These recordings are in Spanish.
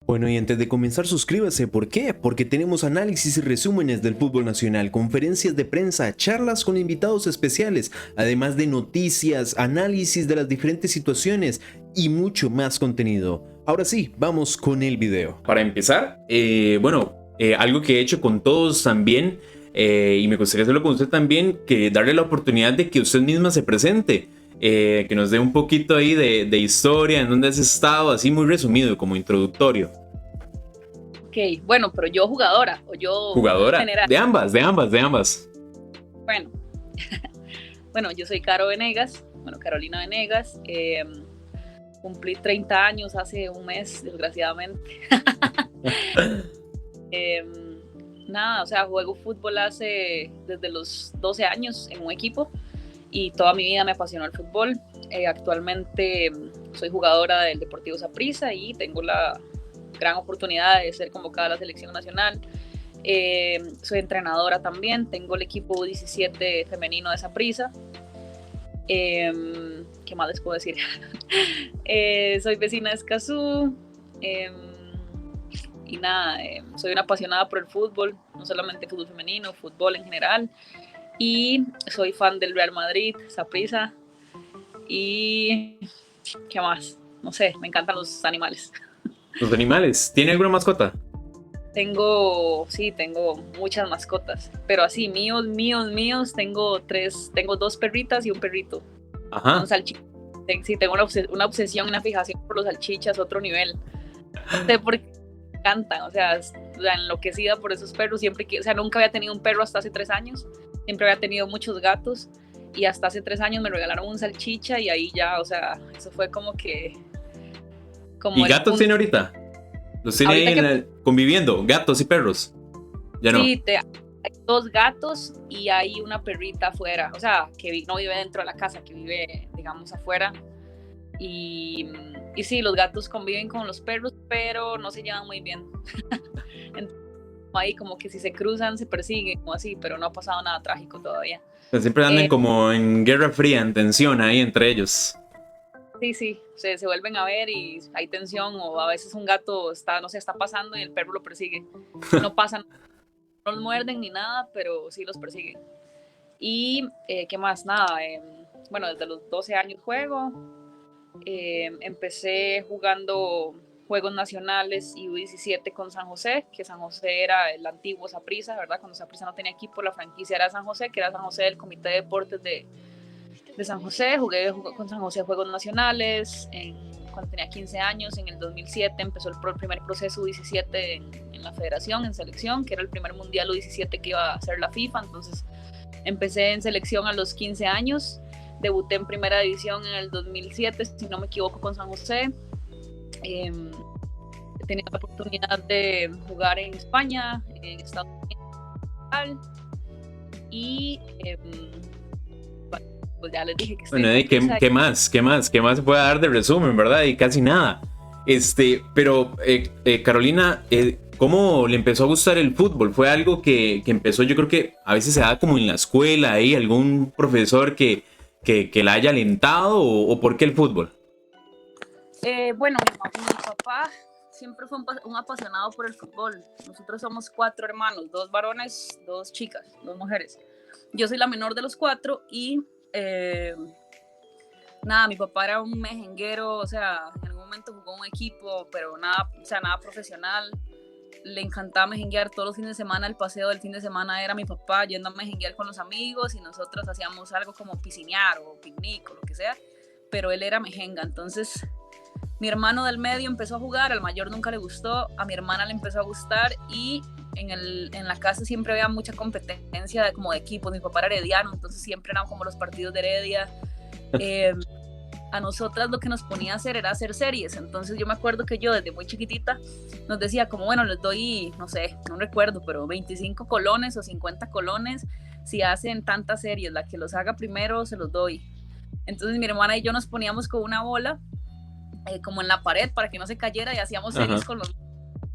Bueno, y antes de comenzar, suscríbase. ¿Por qué? Porque tenemos análisis y resúmenes del fútbol nacional, conferencias de prensa, charlas con invitados especiales, además de noticias, análisis de las diferentes situaciones y mucho más contenido. Ahora sí, vamos con el video. Para empezar, algo que he hecho con todos también, y me gustaría hacerlo con usted también, que darle la oportunidad de que usted misma se presente. Que nos dé un poquito ahí de historia, en dónde has estado, así muy resumido, como introductorio. Ok, bueno, pero yo jugadora o yo Jugadora, general. de ambas. Bueno, bueno, yo soy Carolina Venegas. Cumplí 30 años hace un mes, desgraciadamente. Nada, o sea, juego fútbol desde los 12 años en un equipo y toda mi vida me apasionó el fútbol. Actualmente soy jugadora del Deportivo Saprissa y tengo la gran oportunidad de ser convocada a la selección nacional. Soy entrenadora también, tengo el equipo 17 femenino de Saprissa. ¿Qué más les puedo decir? Soy vecina de Escazú. Y nada, soy una apasionada por el fútbol, no solamente fútbol femenino, fútbol en general. Y soy fan del Real Madrid, Saprissa. Y ¿qué más? No sé, me encantan los animales. ¿Los animales? ¿Tiene alguna mascota? Tengo muchas mascotas, pero así, míos, tengo 2 perritas y un perrito. Ajá. Un salchicha. Sí, tengo una obsesión, una fijación por los salchichas, otro nivel. No sé por qué me encantan, o sea, enloquecida por esos perros, nunca había tenido un perro hasta hace 3 años, siempre había tenido muchos gatos, y hasta hace 3 años me regalaron un salchicha, y ahí ya, o sea, eso fue como que... ¿Y gatos tiene ahorita? ¿Los tiene ahí conviviendo? ¿Gatos y perros? Ya no. Sí, hay 2 gatos y hay una perrita afuera, o sea, que no vive dentro de la casa, que vive, digamos, afuera. Y sí, los gatos conviven con los perros, pero no se llevan muy bien. Entonces, ahí como que si se cruzan, se persiguen o así, pero no ha pasado nada trágico todavía. Pues siempre andan como en guerra fría, en tensión ahí entre ellos. Sí, se vuelven a ver y hay tensión, o a veces un gato está pasando y el perro lo persigue. No pasa nada, no los muerden ni nada, pero sí los persiguen. Y ¿qué más? Nada, bueno, desde los 12 años juego. Empecé jugando juegos nacionales y U17 con San José, que San José era el antiguo Saprissa, ¿verdad? Cuando Saprissa no tenía equipo, la franquicia era San José, que era San José del Comité de Deportes de San José. Jugué con San José juegos nacionales cuando tenía 15 años. En el 2007 empezó el primer proceso U17 en la federación, en selección, que era el primer mundial U17 que iba a hacer la FIFA. Entonces empecé en selección a los 15 años. Debuté en primera división en el 2007, si no me equivoco, con San José. He tenido la oportunidad de jugar en España, en Estados Unidos. Y pues ya les dije que bueno, ¿qué más se puede dar de resumen, verdad? Y casi nada. Pero Carolina, ¿cómo le empezó a gustar el fútbol? ¿Fue algo que empezó, yo creo que a veces se da como en la escuela, ahí algún profesor que la haya alentado, o por qué el fútbol? Bueno, mi papá siempre fue un apasionado por el fútbol. Nosotros somos 4 hermanos, 2 varones, 2 chicas, 2 mujeres. Yo soy la menor de los 4 y nada, mi papá era un mejenguero, o sea, en algún momento jugó un equipo, pero nada profesional. Le encantaba mejenguear todos los fines de semana. El paseo del fin de semana era mi papá yendo a mejenguear con los amigos, y nosotros hacíamos algo como piscinear o picnic o lo que sea, pero él era mejenga. Entonces mi hermano del medio empezó a jugar, al mayor nunca le gustó, a mi hermana le empezó a gustar, y en la casa siempre había mucha competencia de equipos. Mi papá era herediano, entonces siempre eran como los partidos de Heredia. A nosotras lo que nos ponía a hacer era hacer series. Entonces yo me acuerdo que yo desde muy chiquitita nos decía como, bueno, les doy, no sé, no recuerdo, pero 25 colones o 50 colones si hacen tantas series, la que los haga primero se los doy. Entonces mi hermana y yo nos poníamos con una bola como en la pared para que no se cayera, y hacíamos series con los...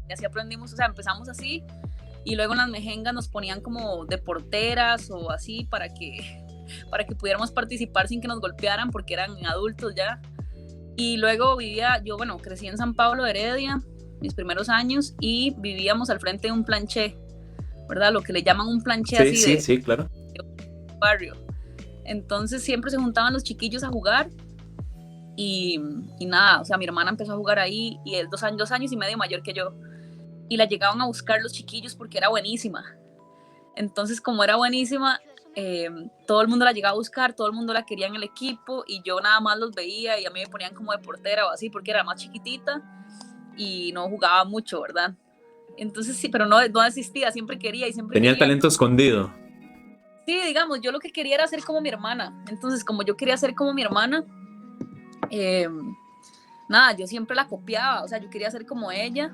Y así aprendimos, o sea, empezamos así, y luego en las mejengas nos ponían como de porteras o así para que pudiéramos participar sin que nos golpearan, porque eran adultos ya. Y luego crecí en San Pablo de Heredia, mis primeros años, y vivíamos al frente de un planché, ¿verdad? Lo que le llaman un planché, Sí, así sí, de sí, claro. barrio. Entonces siempre se juntaban los chiquillos a jugar y nada, o sea, mi hermana empezó a jugar ahí y es 2 años y medio mayor que yo. Y la llegaban a buscar los chiquillos porque era buenísima. Entonces, como era buenísima, todo el mundo la llegaba a buscar, todo el mundo la quería en el equipo y yo nada más los veía y a mí me ponían como de portera o así porque era más chiquitita y no jugaba mucho, ¿verdad? Entonces sí, pero no desistía, siempre quería y siempre Tenía el quería. talento escondido. Sí, digamos, yo lo que quería era ser como mi hermana. Entonces, como yo quería ser como mi hermana, eh, nada, yo siempre la copiaba, o sea, yo quería ser como ella.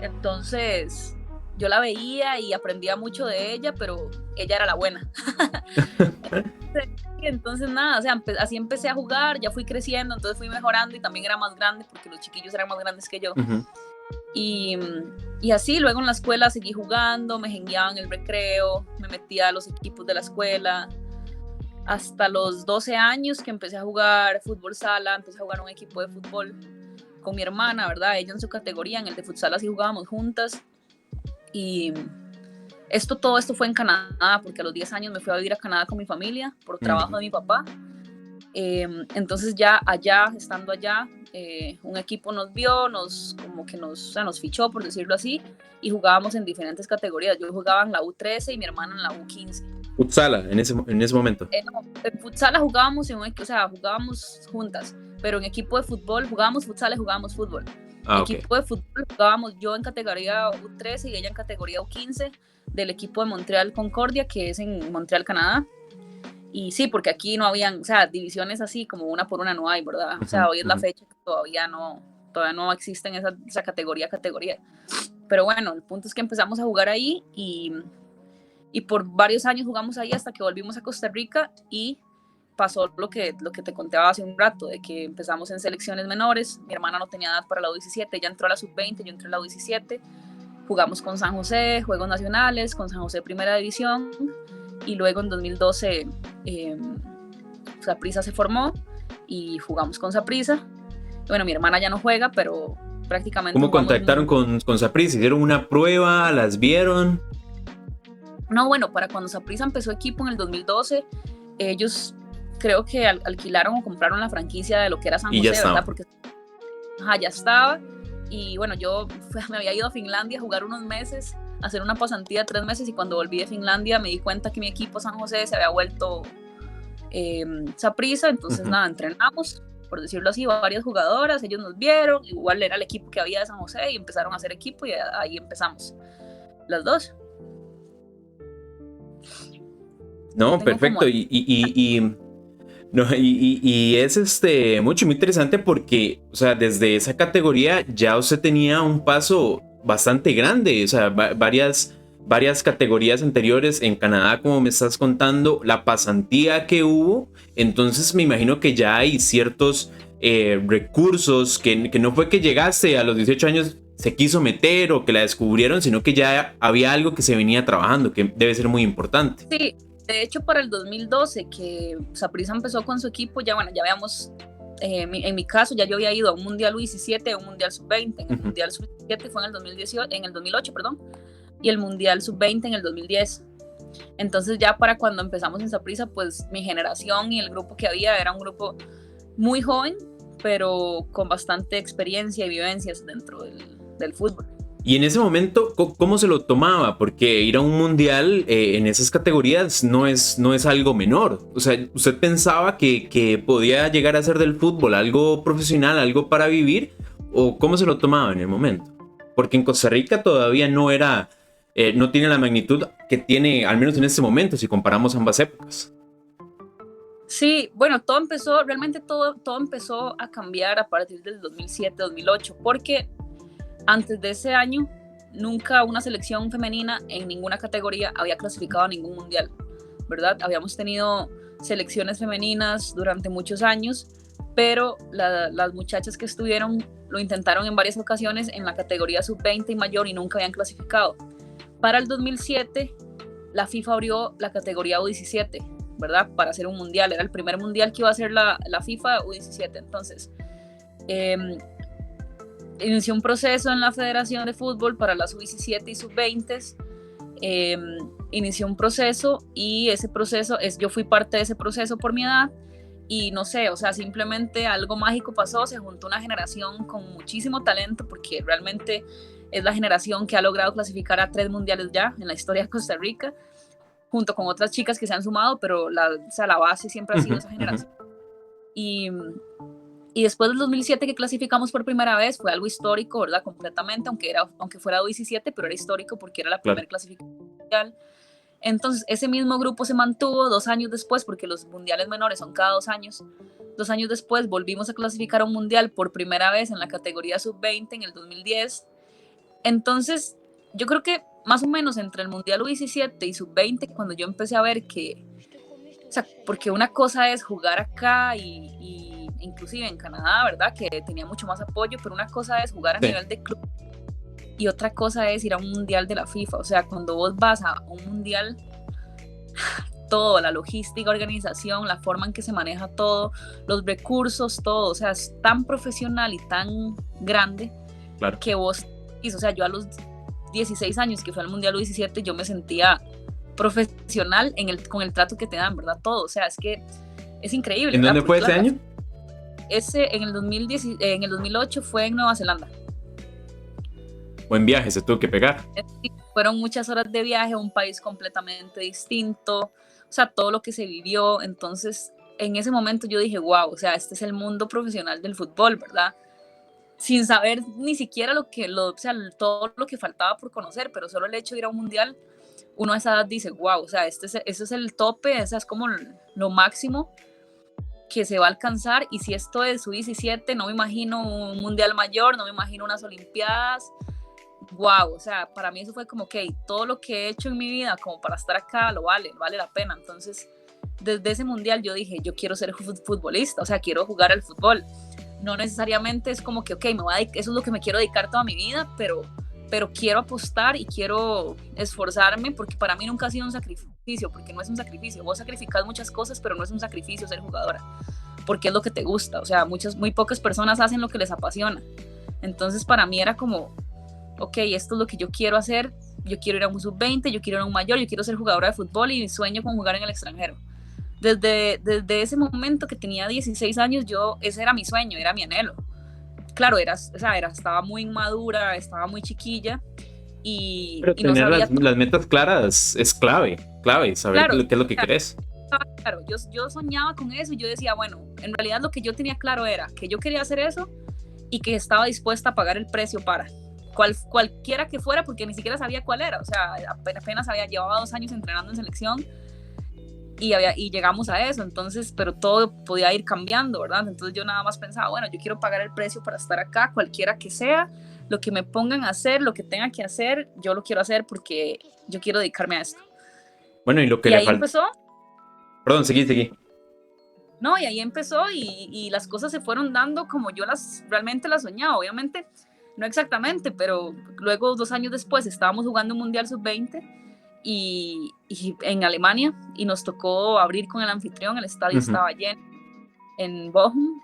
Entonces, yo la veía y aprendía mucho de ella, pero ella era la buena. Entonces, nada, o sea, así empecé a jugar, ya fui creciendo, entonces fui mejorando y también era más grande porque los chiquillos eran más grandes que yo. Uh-huh. Y así, luego en la escuela seguí jugando, me jengueaba en el recreo, me metía a los equipos de la escuela. Hasta los 12 años que empecé a jugar fútbol sala, empecé a jugar un equipo de fútbol con mi hermana, ¿verdad? Ella en su categoría, en el de futsal así jugábamos juntas. Y todo esto fue en Canadá, porque a los 10 años me fui a vivir a Canadá con mi familia por trabajo de mi papá. Entonces ya allá, estando allá, un equipo nos vio, nos fichó, por decirlo así, y jugábamos en diferentes categorías. Yo jugaba en la U13 y mi hermana en la U15. Futsala, en ese momento. En futsal jugábamos, jugábamos juntas, pero en equipo de fútbol jugábamos futsal y jugábamos fútbol. Equipo de fútbol jugábamos yo en categoría U13 y ella en categoría U15 del equipo de Montreal Concordia, que es en Montreal, Canadá. Y sí, porque aquí no habían, o sea, divisiones así como una por una no hay, ¿verdad? O sea, hoy es la fecha que todavía no existen esa categoría. Pero bueno, el punto es que empezamos a jugar ahí y por varios años jugamos ahí hasta que volvimos a Costa Rica y pasó lo que te contaba hace un rato, de que empezamos en selecciones menores. Mi hermana no tenía edad para la U17, ella entró a la sub-20, yo entré a la U17. Jugamos con San José, Juegos Nacionales, con San José Primera División, y luego en 2012 Saprissa se formó y jugamos con Saprissa. Bueno, mi hermana ya no juega, pero prácticamente... ¿Cómo contactaron con Saprissa? ¿Hicieron una prueba? ¿Las vieron? No, bueno, para cuando Saprissa empezó equipo en el 2012, ellos creo que alquilaron o compraron la franquicia de lo que era San José, ¿verdad? Porque ya estaba. Y bueno, yo me había ido a Finlandia a jugar unos meses, a hacer una pasantía 3 meses, y cuando volví de Finlandia me di cuenta que mi equipo San José se había vuelto Saprissa. Entonces nada, entrenamos, por decirlo así, varias jugadoras, ellos nos vieron, igual era el equipo que había de San José y empezaron a hacer equipo y ahí empezamos las dos. No, perfecto. Y es muy interesante porque, o sea, desde esa categoría ya usted tenía un paso bastante grande, o sea, varias categorías anteriores en Canadá, como me estás contando, la pasantía que hubo. Entonces me imagino que ya hay ciertos recursos que no fue que llegaste a los 18 años, se quiso meter o que la descubrieron, sino que ya había algo que se venía trabajando, que debe ser muy importante. Sí. De hecho, para el 2012, que Saprissa empezó con su equipo, ya habíamos, en mi caso, ya yo había ido a un Mundial U17, a un Mundial Sub-20. En el Mundial Sub-17 fue en el 2008, y el Mundial Sub-20 en el 2010. Entonces ya para cuando empezamos en Saprissa, pues mi generación y el grupo que había era un grupo muy joven, pero con bastante experiencia y vivencias dentro del fútbol. Y en ese momento, ¿cómo se lo tomaba? Porque ir a un mundial en esas categorías no es algo menor. O sea, ¿usted pensaba que podía llegar a ser del fútbol algo profesional, algo para vivir? ¿O cómo se lo tomaba en el momento? Porque en Costa Rica todavía no tiene la magnitud que tiene, al menos en este momento, si comparamos ambas épocas. Sí, bueno, todo empezó a cambiar a partir del 2007-2008, porque antes de ese año, nunca una selección femenina en ninguna categoría había clasificado a ningún mundial, ¿verdad? Habíamos tenido selecciones femeninas durante muchos años, pero las muchachas que estuvieron lo intentaron en varias ocasiones en la categoría sub-20 y mayor y nunca habían clasificado. Para el 2007, la FIFA abrió la categoría U17, ¿verdad? Para hacer un mundial. Era el primer mundial que iba a hacer la FIFA U17. Entonces, Inició un proceso en la Federación de Fútbol para la sub-17 y sub-20. Inició un proceso y ese proceso, yo fui parte de ese proceso por mi edad y no sé, o sea, simplemente algo mágico pasó, se juntó una generación con muchísimo talento porque realmente es la generación que ha logrado clasificar a 3 mundiales ya en la historia de Costa Rica, junto con otras chicas que se han sumado, pero o sea, la base siempre ha sido esa generación. Y después del 2007 que clasificamos por primera vez, fue algo histórico, ¿verdad? Completamente, aunque fuera 17, pero era histórico porque era la primera clasificación mundial. Entonces, ese mismo grupo se mantuvo 2 años después, porque los mundiales menores son cada 2 años. 2 años después volvimos a clasificar a un mundial por primera vez en la categoría sub-20 en el 2010. Entonces, yo creo que más o menos entre el mundial U17 y sub-20, cuando yo empecé a ver que, o sea, porque una cosa es jugar acá y inclusive en Canadá, ¿verdad? Que tenía mucho más apoyo, pero una cosa es jugar a nivel de club y otra cosa es ir a un mundial de la FIFA. O sea, cuando vos vas a un mundial, todo, la logística, organización, la forma en que se maneja todo, los recursos, todo, o sea, es tan profesional y tan grande que vos, o sea, yo a los 16 años que fue al mundial U17, yo me sentía profesional con el trato que te dan, ¿verdad? Todo, o sea, es que es increíble. ¿En dónde fue ese año? En el 2008 fue en Nueva Zelanda. Buen viaje se tuvo que pegar. Fueron muchas horas de viaje, un país completamente distinto, o sea, todo lo que se vivió. Entonces, en ese momento yo dije, wow, o sea, este es el mundo profesional del fútbol, ¿verdad? Sin saber ni siquiera o sea, todo lo que faltaba por conocer, pero solo el hecho de ir a un mundial, uno a esa edad dice, wow, o sea, ese es el tope, ese es como lo máximo que se va a alcanzar. Y si esto es U17, no me imagino un mundial mayor, no me imagino unas olimpiadas. Wow, o sea, para mí eso fue como, ok, todo lo que he hecho en mi vida como para estar acá vale la pena. Entonces, desde ese mundial yo dije, yo quiero ser futbolista, o sea, quiero jugar al fútbol. No necesariamente es como que, ok, eso es lo que me quiero dedicar toda mi vida, pero quiero apostar y quiero esforzarme, porque para mí nunca ha sido un sacrificio, porque no es un sacrificio. Vos sacrificás muchas cosas, pero no es un sacrificio ser jugadora, porque es lo que te gusta. O sea, muy pocas personas hacen lo que les apasiona. Entonces, para mí era como, ok, esto es lo que yo quiero hacer, yo quiero ir a un sub-20, yo quiero ir a un mayor, yo quiero ser jugadora de fútbol y sueño con jugar en el extranjero. Desde ese momento que tenía 16 años, ese era mi sueño, era mi anhelo. Claro, estaba muy inmadura, estaba muy chiquilla pero y no tener sabía las metas claras es clave, saber qué es lo que querés. Claro, yo soñaba con eso y yo decía, bueno, en realidad lo que yo tenía claro era que yo quería hacer eso y que estaba dispuesta a pagar el precio para cualquiera que fuera, porque ni siquiera sabía cuál era. O sea, apenas llevaba 2 años entrenando en selección y llegamos a eso. Entonces, pero todo podía ir cambiando, ¿verdad? Entonces yo nada más pensaba, bueno, yo quiero pagar el precio para estar acá, cualquiera que sea, lo que me pongan a hacer, lo que tenga que hacer, yo lo quiero hacer porque yo quiero dedicarme a esto. Bueno, y lo que y le ahí falta. Empezó. Perdón, seguí. No, y ahí empezó y las cosas se fueron dando como yo realmente las soñaba. Obviamente, no exactamente, pero luego 2 años después estábamos jugando un Mundial Sub-20 y en Alemania, y nos tocó abrir con el anfitrión. El estadio estaba lleno en Bochum,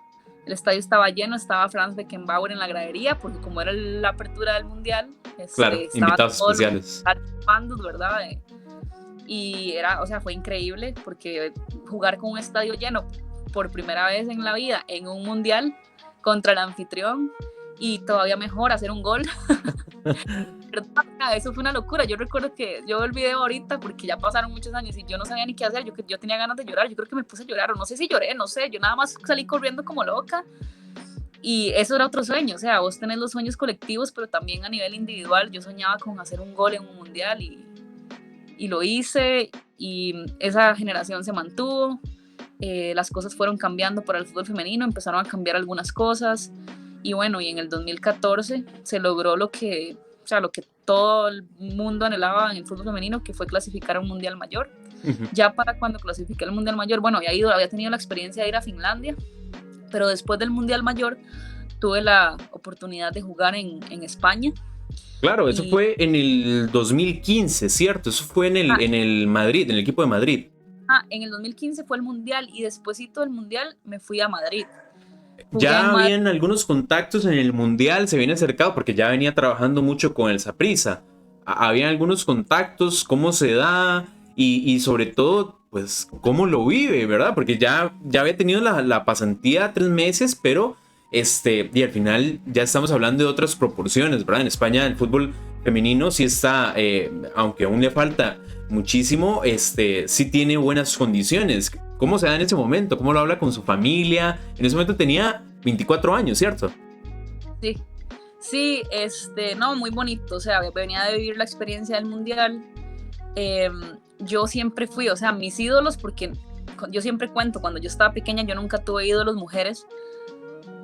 el estadio estaba lleno, estaba Franz Beckenbauer en la gradería, porque como era la apertura del Mundial, claro, invitados especiales, ¿verdad? Y fue increíble, porque jugar con un estadio lleno por primera vez en la vida en un Mundial contra el anfitrión, y todavía mejor hacer un gol. Eso fue una locura. Yo recuerdo que yo veo el video ahorita porque ya pasaron muchos años y yo no sabía ni qué hacer. Yo tenía ganas de llorar. Yo creo que me puse a llorar, o no sé si lloré, no sé. Yo nada más salí corriendo como loca. Y eso era otro sueño. O sea, vos tenés los sueños colectivos, pero también a nivel individual. Yo soñaba con hacer un gol en un mundial y lo hice. Y esa generación se mantuvo. Las cosas fueron cambiando para el fútbol femenino. Empezaron a cambiar algunas cosas. Y bueno, y en el 2014 se logró lo que todo el mundo anhelaba en el fútbol femenino, que fue clasificar a un mundial mayor. Ya para cuando clasifiqué al mundial mayor, bueno, había tenido la experiencia de ir a Finlandia, pero después del mundial mayor tuve la oportunidad de jugar en España. Claro, eso fue en el 2015, ¿cierto? Eso fue en el Madrid, en el equipo de Madrid. En el 2015 fue el mundial, y despuésito del mundial me fui a Madrid. Jugué Ya en Madrid. habían algunos contactos en el Mundial, se viene acercado porque ya venía trabajando mucho con el Saprissa. Habían algunos contactos, cómo se da y sobre todo, pues, cómo lo vive, ¿verdad? Porque ya había tenido la pasantía 3 meses, pero y al final ya estamos hablando de otras proporciones, ¿verdad? En España el fútbol femenino sí está, aunque aún le falta muchísimo, sí tiene buenas condiciones. ¿Cómo se da en ese momento? ¿Cómo lo habla con su familia? En ese momento tenía 24 años, ¿cierto? Sí, sí, no, muy bonito, o sea, venía de vivir la experiencia del mundial. Eh, yo siempre fui, o sea, mis ídolos, porque yo siempre cuento, cuando yo estaba pequeña yo nunca tuve ídolos mujeres,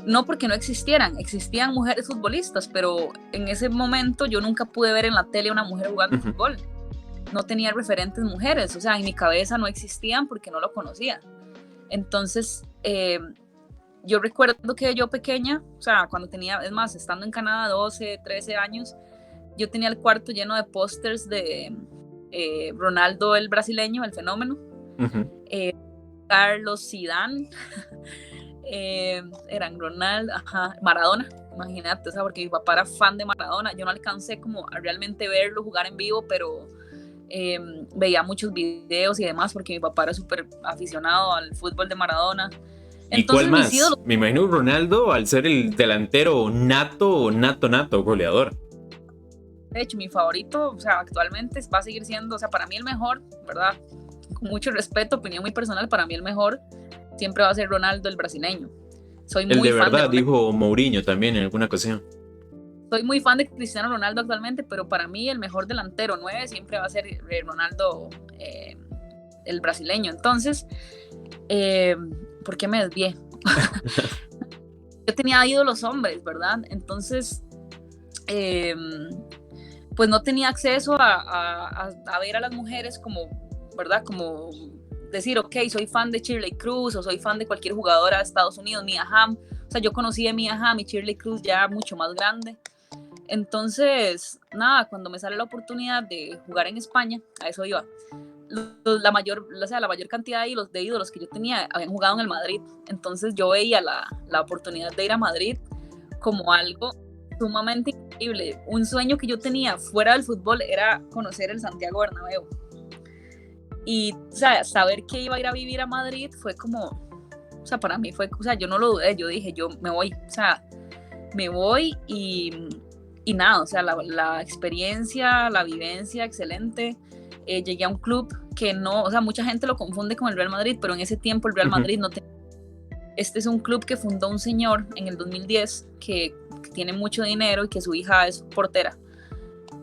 no porque no existieran, existían mujeres futbolistas, pero en ese momento yo nunca pude ver en la tele a una mujer jugando fútbol, no tenía referentes mujeres, o sea, en mi cabeza no existían porque no lo conocía. Entonces, yo recuerdo que yo pequeña, o sea, cuando tenía, es más, estando en Canadá 12, 13 años, yo tenía el cuarto lleno de pósters de Ronaldo el brasileño, el fenómeno, Carlos Zidane, eran Ronaldo, Maradona, imagínate, o sea, porque mi papá era fan de Maradona, yo no alcancé como a realmente verlo jugar en vivo, pero veía muchos videos y demás, porque mi papá era súper aficionado al fútbol de Maradona. ¿Y cuál Entonces mis más? ídolos, Me imagino Ronaldo al ser el delantero nato, goleador. de hecho, mi favorito, o sea, actualmente va a seguir siendo, o sea, para mí el mejor, ¿verdad? Con mucho respeto, opinión muy personal, para mí el mejor siempre va a ser Ronaldo, el brasileño. Soy El muy de fan de verdad, Ronaldo. dijo Mourinho también en alguna ocasión. Soy muy fan de Cristiano Ronaldo actualmente, pero para mí el mejor delantero 9 siempre va a ser Ronaldo, el brasileño. Entonces, ¿por qué me desvié? Yo tenía ídolos hombres, ¿verdad? Entonces, pues no tenía acceso a ver a las mujeres como, ¿verdad? Como decir, ok, soy fan de Shirley Cruz o soy fan de cualquier jugadora de Estados Unidos, Mia Hamm. O sea, yo conocí a Mia Hamm y Shirley Cruz ya mucho más grande. Entonces, nada, cuando me sale la oportunidad de jugar en España, a eso iba. La mayor cantidad de ídolos que yo tenía habían jugado en el Madrid. Entonces yo veía la oportunidad de ir a Madrid como algo sumamente increíble. Un sueño que yo tenía fuera del fútbol era conocer el Santiago Bernabéu. Y, o sea, saber que iba a ir a vivir a Madrid fue como, o sea, para mí fue, o sea, yo no lo dudé, yo dije, yo me voy, o sea, me voy y nada, o sea, la experiencia, la vivencia, excelente. Llegué a un club que no, o sea, mucha gente lo confunde con el Real Madrid, pero en ese tiempo el Real Madrid no tenía. Este es un club que fundó un señor en el 2010 que tiene mucho dinero y que su hija es portera.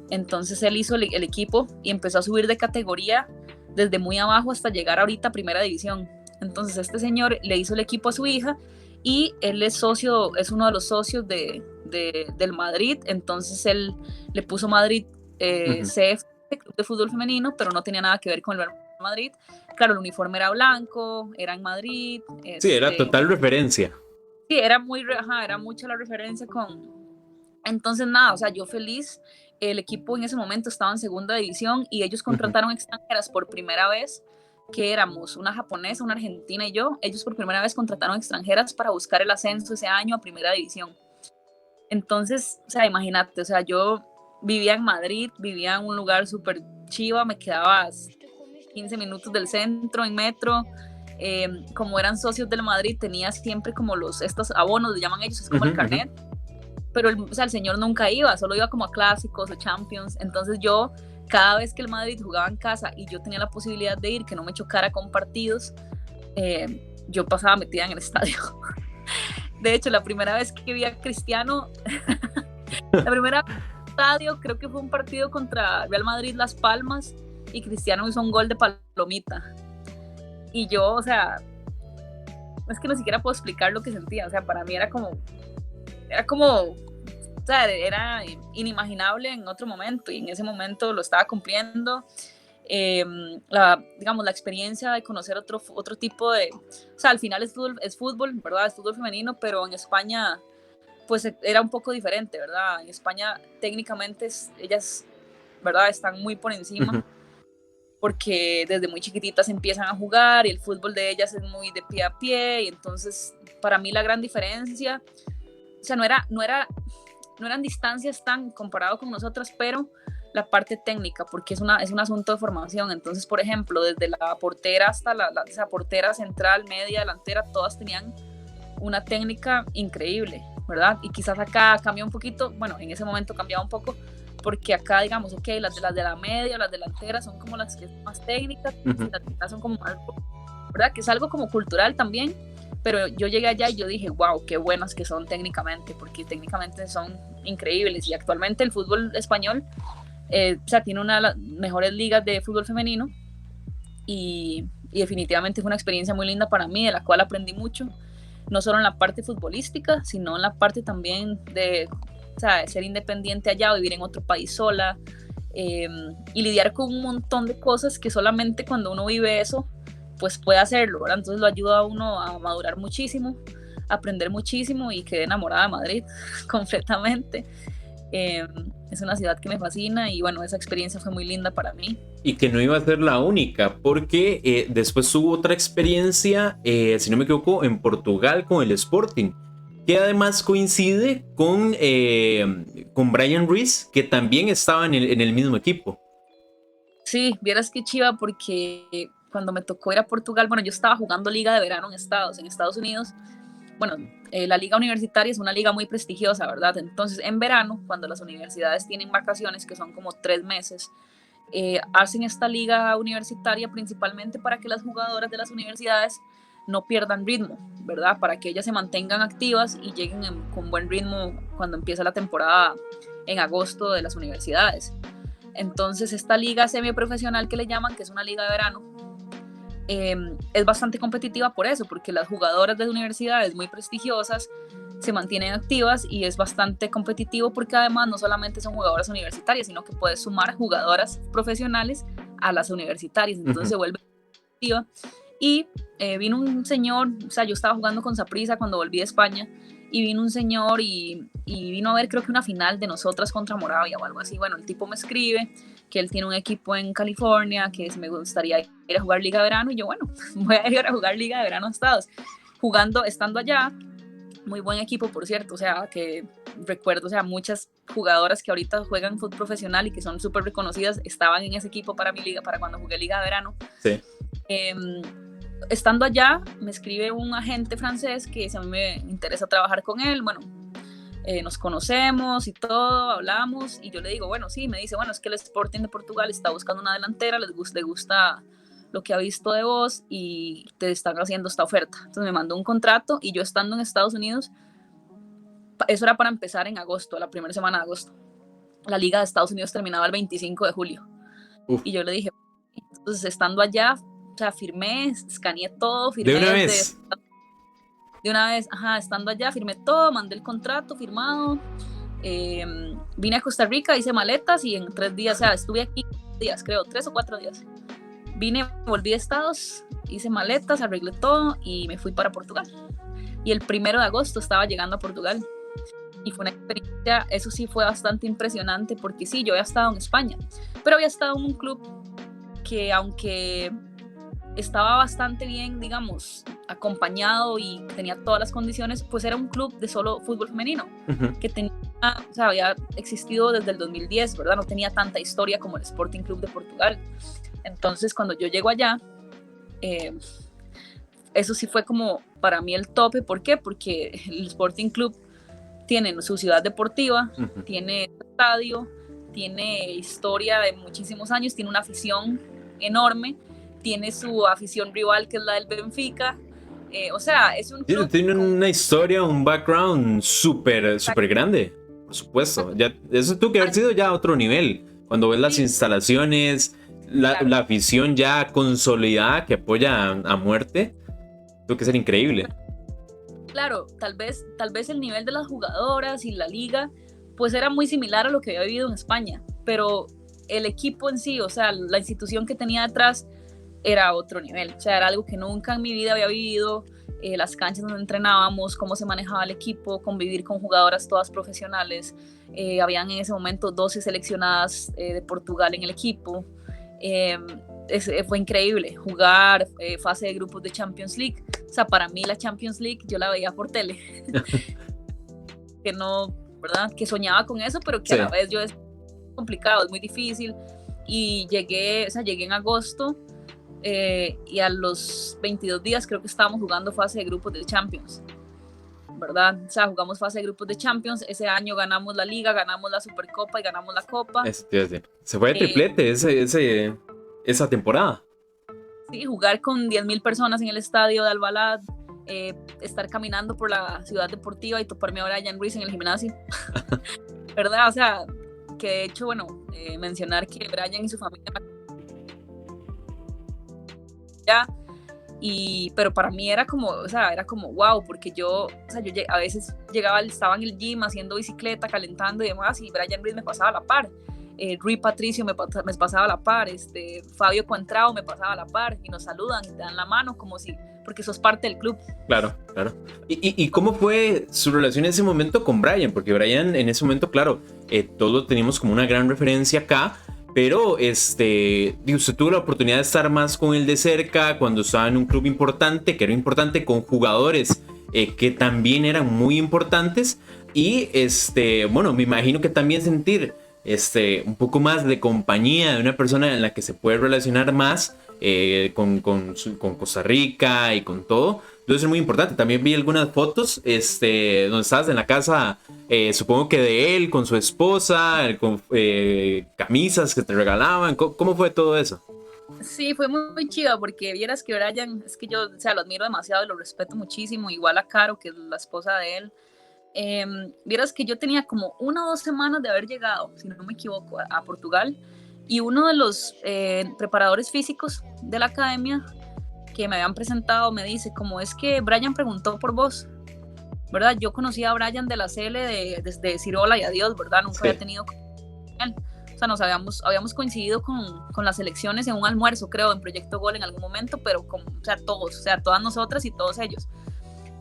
Entonces él hizo el equipo y empezó a subir de categoría desde muy abajo hasta llegar ahorita a primera división. Entonces este señor le hizo el equipo a su hija y él es socio, es uno de los socios del Madrid. Entonces él le puso Madrid CF, Club de Fútbol Femenino, pero no tenía nada que ver con el Real Madrid. Claro, el uniforme era blanco, era en Madrid. Sí, era total referencia. Sí, era mucha la referencia con. Entonces, nada, o sea, yo feliz. El equipo en ese momento estaba en segunda división y ellos contrataron extranjeras por primera vez, que éramos una japonesa, una argentina y yo. Ellos por primera vez contrataron extranjeras para buscar el ascenso ese año a primera división. Entonces, o sea, imagínate, o sea, yo vivía en Madrid, vivía en un lugar súper chiva, me quedaba 15 minutos del centro en metro. Como eran socios del Madrid, tenía siempre como estos abonos, le llaman ellos, es como el carnet. Pero o sea, el señor nunca iba, solo iba como a clásicos o Champions. Entonces yo, cada vez que el Madrid jugaba en casa y yo tenía la posibilidad de ir, que no me chocara con partidos, yo pasaba metida en el estadio. De hecho, la primera vez que vi a Cristiano, la primera vez en el estadio, creo que fue un partido contra Real Madrid Las Palmas y Cristiano hizo un gol de palomita. Y yo, o sea, es que no siquiera puedo explicar lo que sentía. O sea, para mí era como, o sea, era inimaginable en otro momento y en ese momento lo estaba cumpliendo. Digamos, la experiencia de conocer otro tipo de, o sea, al final es fútbol, ¿verdad? Es fútbol femenino, pero en España pues era un poco diferente, ¿verdad? En España técnicamente ellas, ¿verdad? Están muy por encima. porque desde muy chiquititas empiezan a jugar y el fútbol de ellas es muy de pie a pie, y entonces para mí la gran diferencia, o sea, no eran distancias tan comparado con nosotras, pero la parte técnica, porque es un asunto de formación. Entonces, por ejemplo, desde la portera hasta esa portera central, media, delantera, todas tenían una técnica increíble, ¿verdad? Y quizás acá cambia un poquito, bueno, en ese momento cambiaba un poco, porque acá, digamos, ok, las de la media, las delanteras son como las que son más técnicas, y las demás son como más, ¿verdad? Que es algo como cultural también, pero yo llegué allá y yo dije, wow, qué buenas que son técnicamente, porque técnicamente son increíbles, y actualmente el fútbol español, o sea, tiene una de las mejores ligas de fútbol femenino, y definitivamente fue una experiencia muy linda para mí, de la cual aprendí mucho, no solo en la parte futbolística, sino en la parte también de, o sea, de ser independiente allá, vivir en otro país sola, y lidiar con un montón de cosas que solamente cuando uno vive eso, pues puede hacerlo, ¿verdad? Entonces lo ayuda a uno a madurar muchísimo, a aprender muchísimo, y quedé enamorada de Madrid completamente. Es una ciudad que me fascina, y bueno, esa experiencia fue muy linda para mí. Y que no iba a ser la única, porque después hubo otra experiencia, si no me equivoco, en Portugal con el Sporting, que además coincide con Brian Ruiz, que también estaba en el mismo equipo. Sí, vieras qué chiva, porque cuando me tocó ir a Portugal, bueno, yo estaba jugando liga de verano en Estados Unidos. Bueno, la liga universitaria es una liga muy prestigiosa, ¿verdad? Entonces, en verano, cuando las universidades tienen vacaciones, que son como 3 meses, hacen esta liga universitaria principalmente para que las jugadoras de las universidades no pierdan ritmo, ¿verdad? Para que ellas se mantengan activas y lleguen con buen ritmo cuando empieza la temporada en agosto de las universidades. Entonces, esta liga semiprofesional que le llaman, que es una liga de verano, es bastante competitiva por eso, porque las jugadoras de universidades muy prestigiosas se mantienen activas, y es bastante competitivo porque además no solamente son jugadoras universitarias, sino que puedes sumar jugadoras profesionales a las universitarias, entonces se vuelve competitiva. Y vino un señor, o sea, yo estaba jugando con Saprissa cuando volví de España, y vino un señor y vino a ver, creo que una final de nosotras contra Moravia o algo así. Bueno, el tipo me escribe que él tiene un equipo en California, que me gustaría ir a jugar Liga de Verano, y yo, bueno, voy a ir a jugar Liga de Verano a Estados. Estando allá, muy buen equipo, por cierto, o sea, que recuerdo, o sea, muchas jugadoras que ahorita juegan fútbol profesional y que son súper reconocidas, estaban en ese equipo para mi liga, para cuando jugué Liga de Verano. Sí. Estando allá, me escribe un agente francés que si a mí me interesa trabajar con él. Bueno, nos conocemos y todo, hablamos, y yo le digo, bueno, sí, me dice, bueno, es que el Sporting de Portugal está buscando una delantera, le gusta lo que ha visto de vos y te están haciendo esta oferta. Entonces me mandó un contrato, y yo estando en Estados Unidos, eso era para empezar en agosto, la primera semana de agosto. La liga de Estados Unidos terminaba el 25 de julio. Uf. Y yo le dije, entonces estando allá, o sea, firmé, escaneé todo, firmé. ¿De una vez? De una vez, ajá, estando allá, firmé todo, mandé el contrato firmado, vine a Costa Rica, hice maletas, y en 3 días, o sea, estuve aquí 3 o 4 días. Vine, volví a Estados, hice maletas, arreglé todo y me fui para Portugal. Y el 1 de agosto estaba llegando a Portugal. Y fue una experiencia, eso sí fue bastante impresionante, porque sí, yo había estado en España, pero había estado en un club que, aunque estaba bastante bien, digamos, acompañado y tenía todas las condiciones, pues era un club de solo fútbol femenino, que tenía, o sea, había existido desde el 2010, ¿verdad? No tenía tanta historia como el Sporting Club de Portugal. Entonces, cuando yo llego allá, eso sí fue como para mí el tope. ¿Por qué? Porque el Sporting Club tiene su ciudad deportiva, tiene estadio, tiene historia de muchísimos años, tiene una afición enorme, tiene su afición rival, que es la del Benfica. O sea, es un club. Tiene una historia, un background súper grande, por supuesto. Ya, eso tuvo que haber sido ya a otro nivel. Cuando ves las instalaciones, la afición ya consolidada que apoya a muerte, tuvo que ser increíble. Claro, tal vez el nivel de las jugadoras y la liga, pues era muy similar a lo que había vivido en España, pero el equipo en sí, o sea, la institución que tenía detrás, era otro nivel. O sea, era algo que nunca en mi vida había vivido. Las canchas donde entrenábamos, cómo se manejaba el equipo, convivir con jugadoras todas profesionales. Habían en ese momento 12 seleccionadas de Portugal en el equipo. fue increíble jugar fase de grupos de Champions League. O sea, para mí la Champions League yo la veía por tele. Que no, ¿verdad? Que soñaba con eso, pero que a la vez yo es complicado, es muy difícil. Y llegué en agosto y a los 22 días creo que estábamos jugando fase de grupos de Champions, ¿verdad? O sea, jugamos fase de grupos de Champions. Ese año ganamos la Liga, ganamos la Supercopa y ganamos la Copa. Se fue de triplete esa temporada. Sí, jugar con 10.000 personas en el estadio de Alvalade, estar caminando por la ciudad deportiva y toparme a Brian Ruiz en el gimnasio. ¿Verdad? O sea, que de hecho, bueno, mencionar que Brian y su familia ya, pero para mí era como, o sea, era como wow, porque yo a veces estaba en el gym haciendo bicicleta, calentando y demás, y Brian Ruiz me pasaba a la par. Rui Patricio me pasaba a la par, Fabio Cuentrao me pasaba a la par, y nos saludan, y te dan la mano como si, porque sos parte del club. Claro. ¿Y cómo fue su relación en ese momento con Brian? Porque Brian en ese momento, claro, todos teníamos como una gran referencia acá, pero usted tuvo la oportunidad de estar más con él de cerca cuando estaba en un club importante, que era importante, con jugadores que también eran muy importantes, y bueno, me imagino que también sentir un poco más de compañía de una persona en la que se puede relacionar más con Costa Rica y con todo. Entonces es muy importante. También vi algunas fotos donde estabas en la casa, supongo que de él, con su esposa, con camisas que te regalaban. ¿Cómo fue todo eso? Sí, fue muy chido, porque vieras que Brian, es que yo, o sea, lo admiro demasiado y lo respeto muchísimo, igual a Caro, que es la esposa de él. Vieras que yo tenía como 1 o 2 semanas de haber llegado, si no me equivoco, a Portugal, y uno de los preparadores físicos de la academia que me habían presentado me dice, como es que Brian preguntó por vos, ¿verdad? Yo conocí a Brian de la CL desde decir hola y adiós, ¿verdad? Nunca había tenido con él. O sea, habíamos coincidido con las selecciones en un almuerzo, creo, en Proyecto Gol en algún momento, pero todos, o sea, todas nosotras y todos ellos.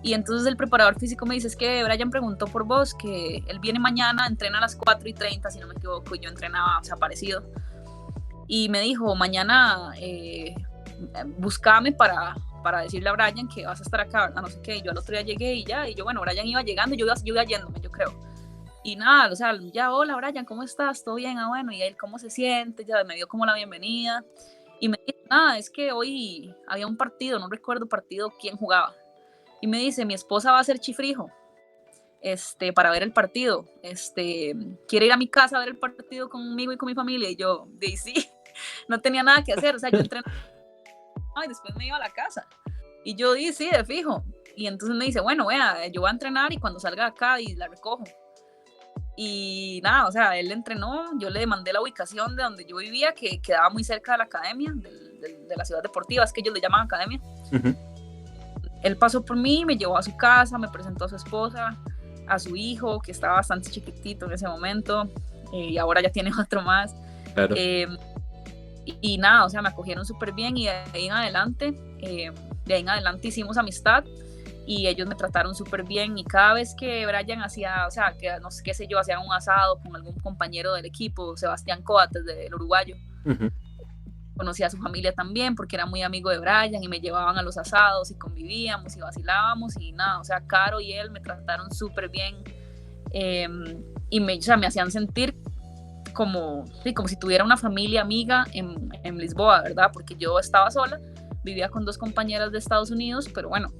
Y entonces el preparador físico me dice, es que Brian preguntó por vos, que él viene mañana, entrena a las 4:30, si no me equivoco, y yo entrenaba, o sea, parecido. Y me dijo, mañana búscame para decirle a Brian que vas a estar acá, ¿verdad? No sé qué. Y yo al otro día llegué y yo, bueno, Brian iba llegando, yo iba yéndome, yo creo. Y nada, o sea, ya, hola Brian, ¿cómo estás? ¿Todo bien? Ah, bueno, y él, ¿cómo se siente? Ya me dio como la bienvenida. Y me dijo, nada, es que hoy había un partido, no recuerdo quién jugaba. Y me dice, mi esposa va a hacer chifrijo para ver el partido. ¿Quiere ir a mi casa a ver el partido conmigo y con mi familia? Y yo, sí, no tenía nada que hacer. O sea, yo entrenaba y después me iba a la casa. Y yo, sí, de fijo. Y entonces me dice, bueno, vea, yo voy a entrenar y cuando salga de acá y la recojo. Y nada, o sea, él entrenó, yo le mandé la ubicación de donde yo vivía, que quedaba muy cerca de la academia, de la ciudad deportiva, es que ellos le llaman academia. Uh-huh. Él pasó por mí, me llevó a su casa, me presentó a su esposa, a su hijo, que estaba bastante chiquitito en ese momento, y ahora ya tiene otro más. Claro. Y nada, o sea, me acogieron súper bien, y de ahí en adelante hicimos amistad, y ellos me trataron súper bien, y cada vez que Brian hacía, o sea, que no sé qué sé yo, hacía un asado con algún compañero del equipo, Sebastián Coates, del uruguayo, uh-huh. Conocía a su familia también, porque era muy amigo de Brian, y me llevaban a los asados, y convivíamos, y vacilábamos, y nada, o sea, Caro y él me trataron súper bien, y me hacían sentir como si tuviera una familia amiga en Lisboa, ¿verdad? Porque yo estaba sola, vivía con 2 compañeras de Estados Unidos, pero bueno,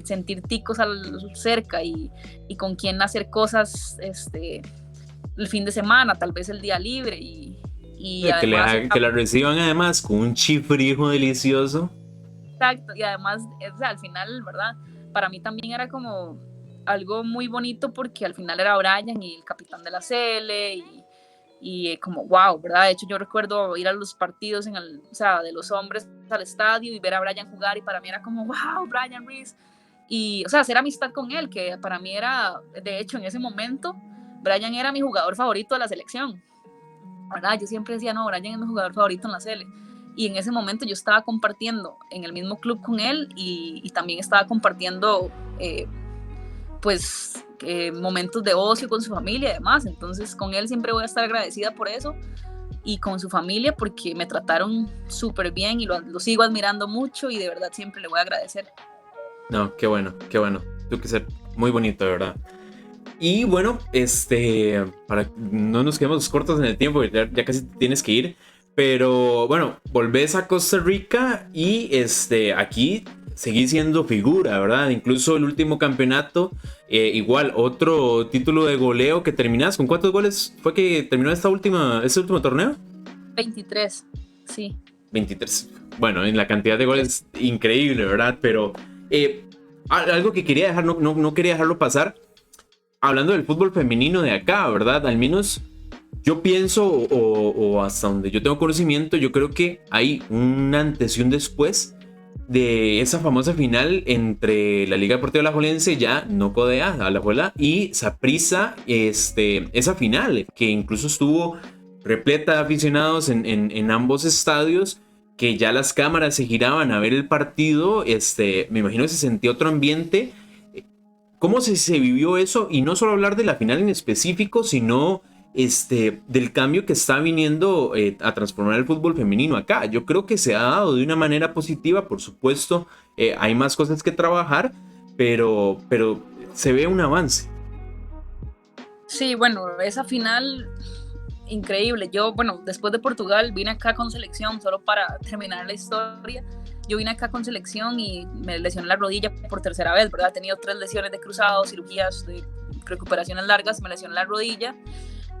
sentir ticos cerca y con quien hacer cosas el fin de semana, tal vez el día libre, y además, que la reciban además con un chifrijo delicioso. Exacto, y además, o sea, al final, ¿verdad? Para mí también era como algo muy bonito, porque al final era Brian y el capitán de la CL, y como wow, ¿verdad? De hecho, yo recuerdo ir a los partidos o sea, de los hombres al estadio y ver a Brian jugar, y para mí era como wow, Brian Ruiz, y o sea, hacer amistad con él, que para mí era, de hecho, en ese momento Brian era mi jugador favorito de la selección, ¿verdad? Yo siempre decía, no, Brian es mi jugador favorito en la CL, y en ese momento yo estaba compartiendo en el mismo club con él, y también estaba compartiendo pues momentos de ocio con su familia y demás. Entonces con él siempre voy a estar agradecida por eso, y con su familia, porque me trataron súper bien y lo sigo admirando mucho y de verdad siempre le voy a agradecer. No, qué bueno, qué bueno. Tuvo que ser muy bonito, de verdad. Y bueno, para no nos quedemos cortos en el tiempo, ya casi tienes que ir. Pero bueno, volvés a Costa Rica y aquí seguís siendo figura, ¿verdad? Incluso el último campeonato, igual, otro título de goleo que terminás. ¿Con cuántos goles fue que terminó este último torneo? 23, sí. 23. Bueno, en la cantidad de goles, increíble, ¿verdad? Pero algo que quería dejar, no quería dejarlo pasar. Hablando del fútbol femenino de acá, ¿verdad? Al menos yo pienso, o hasta donde yo tengo conocimiento, yo creo que hay un antes y un después de esa famosa final entre la Liga Deportiva Alajuelense, ya no Codea, Alajuela, y Saprissa, esa final, que incluso estuvo repleta de aficionados en ambos estadios, que ya las cámaras se giraban a ver el partido, me imagino que se sentía otro ambiente. ¿Cómo se vivió eso? Y no solo hablar de la final en específico, sino del cambio que está viniendo a transformar el fútbol femenino acá. Yo creo que se ha dado de una manera positiva, por supuesto, hay más cosas que trabajar, pero se ve un avance. Sí, bueno, esa final increíble. Yo, bueno, después de Portugal vine acá con selección, solo para terminar la historia. Yo vine acá con selección y me lesioné la rodilla por tercera vez, ¿verdad? He tenido 3 lesiones de cruzado, cirugías de recuperaciones largas, me lesioné la rodilla.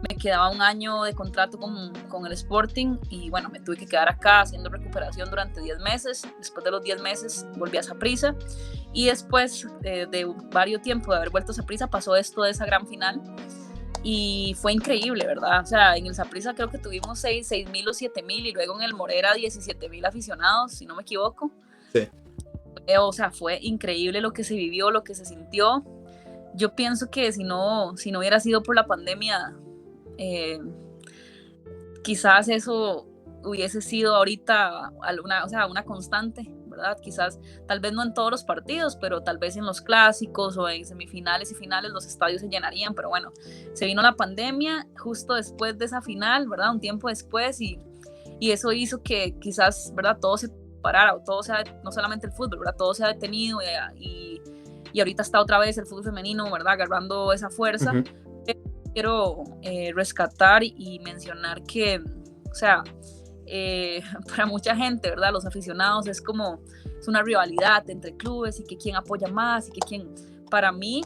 Me quedaba un año de contrato con el Sporting y bueno, me tuve que quedar acá haciendo recuperación durante 10 meses. Después de los 10 meses volví a Saprissa y después de varios tiempos de haber vuelto a Saprissa pasó esto de esa gran final y fue increíble, ¿verdad? O sea, en el Saprissa creo que tuvimos 6,000 o 7,000 y luego en el Morera 17,000 aficionados, si no me equivoco. Sí. O sea, fue increíble lo que se vivió, lo que se sintió. Yo pienso que si no hubiera sido por la pandemia, quizás eso hubiese sido ahorita una constante, ¿verdad? Quizás, tal vez no en todos los partidos, pero tal vez en los clásicos o en semifinales y finales los estadios se llenarían, pero bueno, se vino la pandemia justo después de esa final, ¿verdad? Un tiempo después y eso hizo que quizás, ¿verdad? Todo se parara, o todo sea, no solamente el fútbol, ¿verdad? Todo se ha detenido y ahorita está otra vez el fútbol femenino, ¿verdad? Agarrando esa fuerza. Uh-huh. Quiero rescatar y mencionar que, o sea, para mucha gente, ¿verdad? Los aficionados es una rivalidad entre clubes y que quién apoya más y que quién, para mí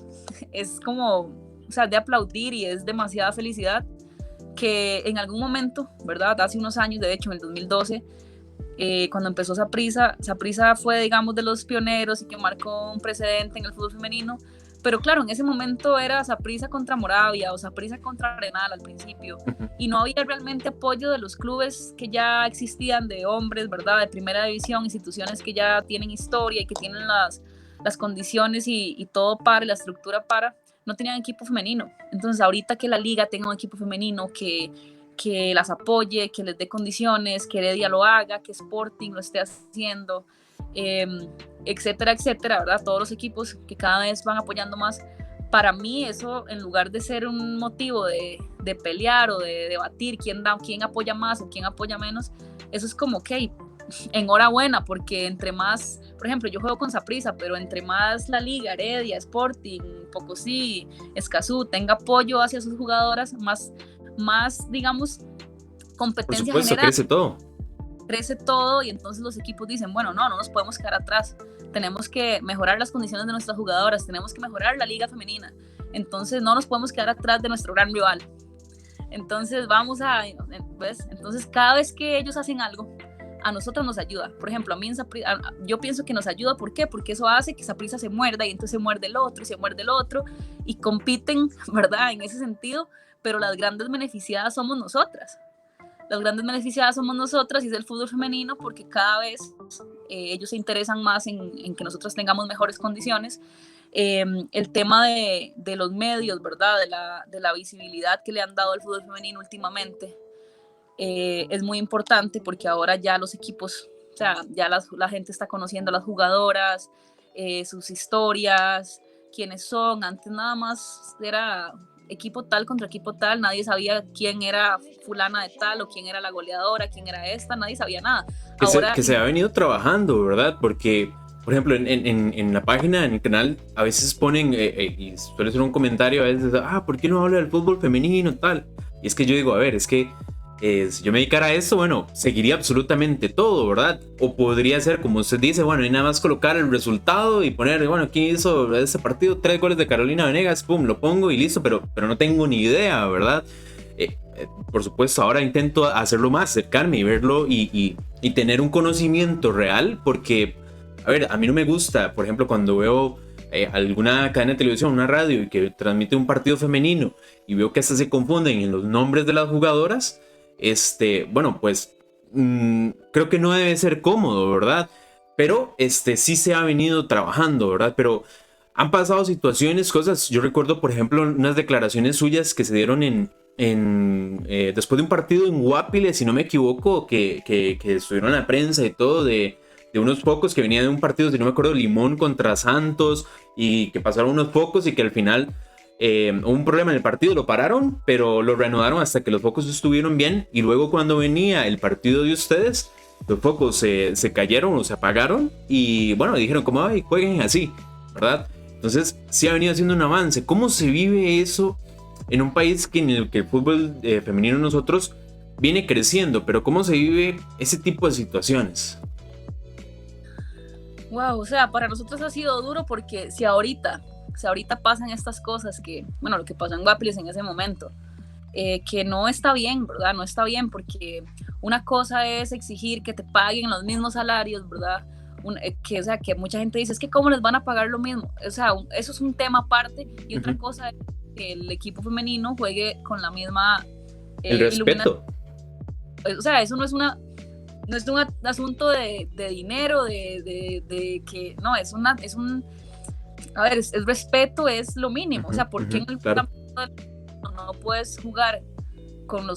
es como, o sea, de aplaudir y es demasiada felicidad que en algún momento, ¿verdad? Hace unos años, de hecho en el 2012, cuando empezó Saprissa fue, digamos, de los pioneros y que marcó un precedente en el fútbol femenino. Pero claro, en ese momento era Saprissa contra Moravia o Saprissa contra Arenal al principio y no había realmente apoyo de los clubes que ya existían de hombres, ¿verdad? De primera división, instituciones que ya tienen historia y que tienen las condiciones y todo para, la estructura para, no tenían equipo femenino. Entonces ahorita que la liga tenga un equipo femenino que las apoye, que les dé condiciones, que Heredia lo haga, que Sporting lo esté haciendo, etcétera, etcétera, ¿verdad? Todos los equipos que cada vez van apoyando más. Para mí eso, en lugar de ser un motivo de pelear o de debatir quién apoya más o quién apoya menos, eso es como, ok, enhorabuena, porque entre más, por ejemplo, yo juego con Saprissa, pero entre más la liga, Heredia, Sporting, Pocosí, Escazú tenga apoyo hacia sus jugadoras, más digamos, competencia Por supuesto, general. crece todo y entonces los equipos dicen, bueno, no nos podemos quedar atrás, tenemos que mejorar las condiciones de nuestras jugadoras, tenemos que mejorar la liga femenina, entonces no nos podemos quedar atrás de nuestro gran rival. Entonces entonces cada vez que ellos hacen algo, a nosotros nos ayuda. Por ejemplo, a mí yo pienso que nos ayuda, ¿por qué? Porque eso hace que Saprissa se muerda y entonces se muerde el otro y se muerde el otro y compiten, ¿verdad? En ese sentido, pero las grandes beneficiadas somos nosotras. Las grandes beneficiadas somos nosotras y es el fútbol femenino porque cada vez ellos se interesan más en que nosotros tengamos mejores condiciones. El tema de los medios, ¿verdad? De la visibilidad que le han dado al fútbol femenino últimamente es muy importante porque ahora ya los equipos, o sea, ya la gente está conociendo a las jugadoras, sus historias, quiénes son. Antes nada más era equipo tal contra equipo tal, nadie sabía quién era fulana de tal o quién era la goleadora, quién era esta, nadie sabía nada. Ahora, Que se ha venido trabajando, ¿verdad? Porque, por ejemplo, en la página, en el canal, a veces ponen, y suele ser un comentario a veces, ¿por qué no habla del fútbol femenino tal? Y es que yo digo, a ver, es que si yo me dedicara a eso, bueno, seguiría absolutamente todo, ¿verdad? O podría ser, como usted dice, bueno, y nada más colocar el resultado y poner, bueno, ¿quién hizo ese partido? 3 goles de Carolina Venegas, pum, lo pongo y listo, pero no tengo ni idea, ¿verdad? Por supuesto, ahora intento hacerlo más, acercarme y verlo y tener un conocimiento real, porque, a ver, a mí no me gusta, por ejemplo, cuando veo alguna cadena de televisión, una radio y que transmite un partido femenino y veo que hasta se confunden en los nombres de las jugadoras, bueno, pues creo que no debe ser cómodo, ¿verdad? Pero sí se ha venido trabajando, ¿verdad? Pero han pasado situaciones, cosas. Yo recuerdo, por ejemplo, unas declaraciones suyas que se dieron después de un partido en Guapiles, si no me equivoco, que estuvieron en la prensa y todo, de unos pocos que venían de un partido, si no me acuerdo, Limón contra Santos, y que pasaron unos pocos y que al final hubo un problema en el partido, lo pararon, pero lo reanudaron hasta que los focos estuvieron bien, y luego cuando venía el partido de ustedes, los focos se cayeron o se apagaron, y bueno, dijeron como, ay, jueguen así, ¿verdad? Entonces sí ha venido haciendo un avance. ¿Cómo se vive eso en un país en el que el fútbol femenino nosotros viene creciendo? Pero ¿cómo se vive ese tipo de situaciones? wow, o sea, para nosotros ha sido duro porque si ahorita pasan estas cosas que, bueno, lo que pasó en Guapiles en ese momento, que no está bien, ¿verdad? No está bien porque una cosa es exigir que te paguen los mismos salarios, ¿verdad? O sea, que mucha gente dice, es que ¿cómo les van a pagar lo mismo? O sea, eso es un tema aparte, y otra cosa es que el equipo femenino juegue con la misma el respeto. O sea, eso no es un asunto de dinero, de que no, a ver, el respeto es lo mínimo. O sea, ¿por qué en el claro. no puedes jugar con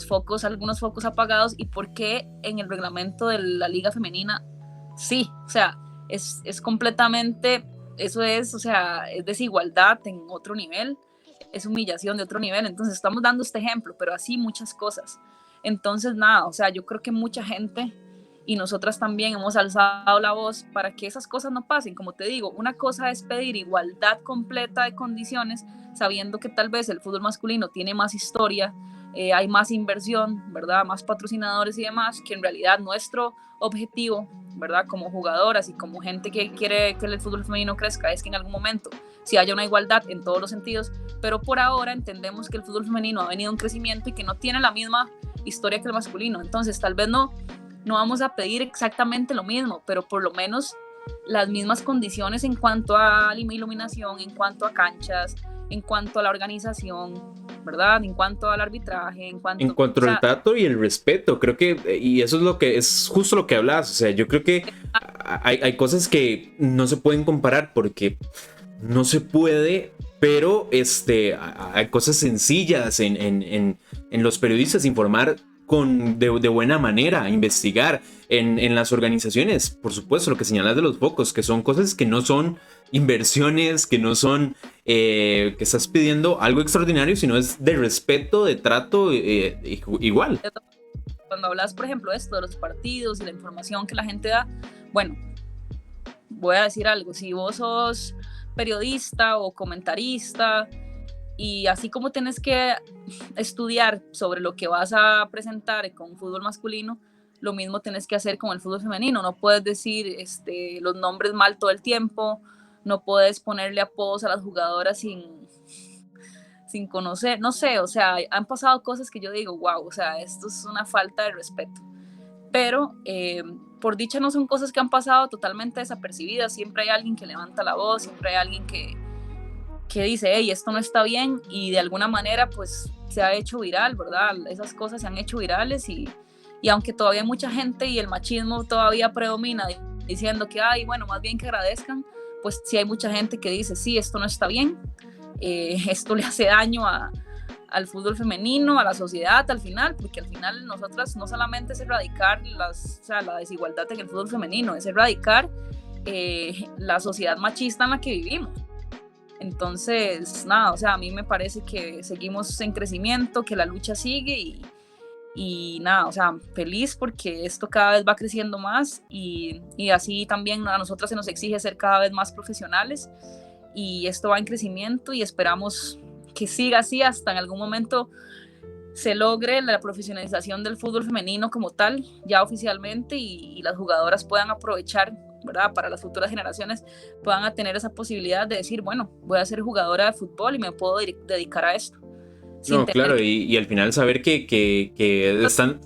algunos focos apagados, y por qué en el reglamento de la liga femenina sí? O sea, es completamente, eso es, o sea, es desigualdad en otro nivel, es humillación de otro nivel. Entonces estamos dando este ejemplo, pero así muchas cosas. Entonces nada, o sea, yo creo que mucha gente y nosotras también hemos alzado la voz para que esas cosas no pasen. Como te digo, una cosa es pedir igualdad completa de condiciones, sabiendo que tal vez el fútbol masculino tiene más historia, hay más inversión, ¿verdad? Más patrocinadores y demás, que en realidad nuestro objetivo, ¿verdad? Como jugadoras y como gente que quiere que el fútbol femenino crezca, es que en algún momento sí haya una igualdad en todos los sentidos, pero por ahora entendemos que el fútbol femenino ha venido en crecimiento y que no tiene la misma historia que el masculino. Entonces tal vez no vamos a pedir exactamente lo mismo, pero por lo menos las mismas condiciones en cuanto a iluminación, en cuanto a canchas, en cuanto a la organización, ¿verdad? En cuanto al arbitraje, en cuanto al trato y el respeto, creo que, y eso es justo lo que hablas. O sea, yo creo que hay cosas que no se pueden comparar porque no se puede, pero hay cosas sencillas en los periodistas, informar de buena manera, investigar en las organizaciones. Por supuesto, lo que señalas de los focos, que son cosas que no son inversiones, que no son que estás pidiendo algo extraordinario, sino es de respeto, de trato igual. Cuando hablas, por ejemplo, esto de los partidos y la información que la gente da, bueno, voy a decir algo: si vos sos periodista o comentarista, y así como tienes que estudiar sobre lo que vas a presentar con fútbol masculino, lo mismo tienes que hacer con el fútbol femenino. No puedes decir los nombres mal todo el tiempo, no puedes ponerle apodos a las jugadoras sin conocer, no sé, o sea, han pasado cosas que yo digo, wow, o sea, esto es una falta de respeto. Pero por dicha no son cosas que han pasado totalmente desapercibidas. Siempre hay alguien que levanta la voz, siempre hay alguien que dice, hey, esto no está bien, y de alguna manera pues se ha hecho viral, ¿verdad? Esas cosas se han hecho virales, y aunque todavía hay mucha gente y el machismo todavía predomina diciendo que, ay, bueno, más bien que agradezcan, pues sí hay mucha gente que dice, sí, esto no está bien, esto le hace daño al fútbol femenino, a la sociedad al final, porque al final nosotras no solamente es erradicar la desigualdad en el fútbol femenino, es erradicar la sociedad machista en la que vivimos. Entonces, nada, o sea, a mí me parece que seguimos en crecimiento, que la lucha sigue y nada, o sea, feliz porque esto cada vez va creciendo más y así también a nosotras se nos exige ser cada vez más profesionales y esto va en crecimiento y esperamos que siga así hasta en algún momento se logre la profesionalización del fútbol femenino como tal, ya oficialmente, y las jugadoras puedan aprovechar, ¿verdad? Para las futuras generaciones puedan tener esa posibilidad de decir, bueno, voy a ser jugadora de fútbol y me puedo dedicar a esto. No, claro, y al final saber que están...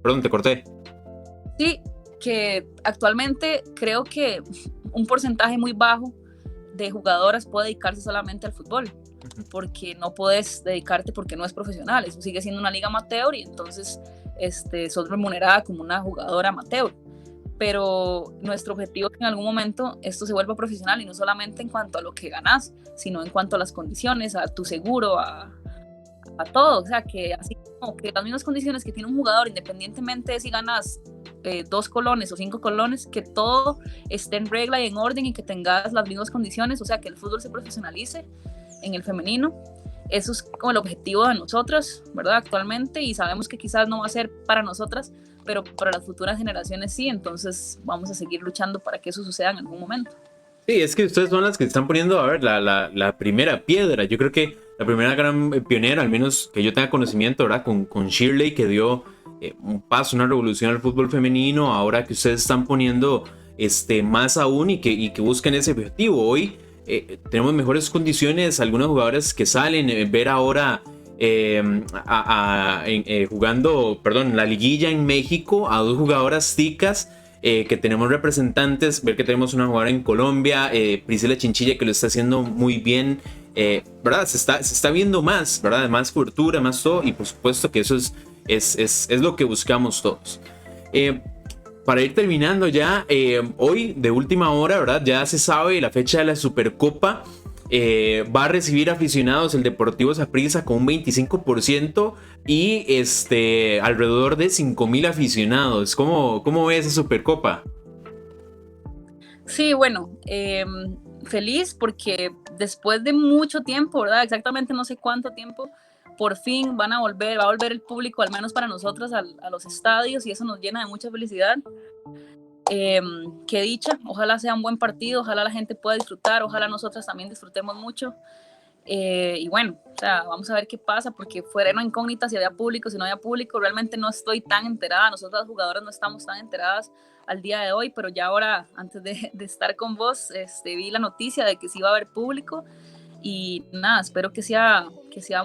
Perdón, te corté. Sí, que actualmente creo que un porcentaje muy bajo de jugadoras puede dedicarse solamente al fútbol, porque no puedes dedicarte porque no es profesional, eso sigue siendo una liga amateur y entonces sos remunerada como una jugadora amateur. Pero nuestro objetivo es que en algún momento esto se vuelva profesional y no solamente en cuanto a lo que ganas, sino en cuanto a las condiciones, a tu seguro, a todo. O sea, que así como que las mismas condiciones que tiene un jugador, independientemente de si ganas 2 colones o 5 colones, que todo esté en regla y en orden y que tengas las mismas condiciones, o sea, que el fútbol se profesionalice en el femenino. Eso es como el objetivo de nosotras, ¿verdad? Actualmente, y sabemos que quizás no va a ser para nosotras, pero para las futuras generaciones sí, entonces vamos a seguir luchando para que eso suceda en algún momento. Sí, es que ustedes son las que están poniendo, a ver, la primera piedra. Yo creo que la primera gran pionera, al menos que yo tenga conocimiento, ¿verdad? Con Shirley, que dio un paso, una revolución al fútbol femenino. Ahora que ustedes están poniendo más aún y que busquen ese objetivo. Hoy tenemos mejores condiciones, algunos jugadores que salen, ver ahora jugando, perdón, la liguilla en México a 2 jugadoras ticas. Que tenemos representantes, ver que tenemos una jugadora en Colombia, Priscila Chinchilla, que lo está haciendo muy bien, ¿verdad? Se está viendo más, ¿verdad? Más cobertura, más todo, y por supuesto que eso es lo que buscamos todos. Para ir terminando ya, hoy de última hora, ¿verdad? Ya se sabe la fecha de la Supercopa. Va a recibir aficionados el Deportivo Saprissa con un 25% y alrededor de 5,000 aficionados. ¿Cómo ve esa Supercopa? Sí, bueno, feliz porque después de mucho tiempo, ¿verdad? Exactamente no sé cuánto tiempo, por fin va a volver el público, al menos para nosotros, a los estadios y eso nos llena de mucha felicidad. Qué dicha, ojalá sea un buen partido, ojalá la gente pueda disfrutar, ojalá nosotras también disfrutemos mucho. Y bueno, o sea, vamos a ver qué pasa, porque fuera una incógnita si había público, si no había público, realmente no estoy tan enterada, nosotras las jugadoras no estamos tan enteradas al día de hoy, pero ya ahora, antes de estar con vos, vi la noticia de que sí iba a haber público y nada, espero que sea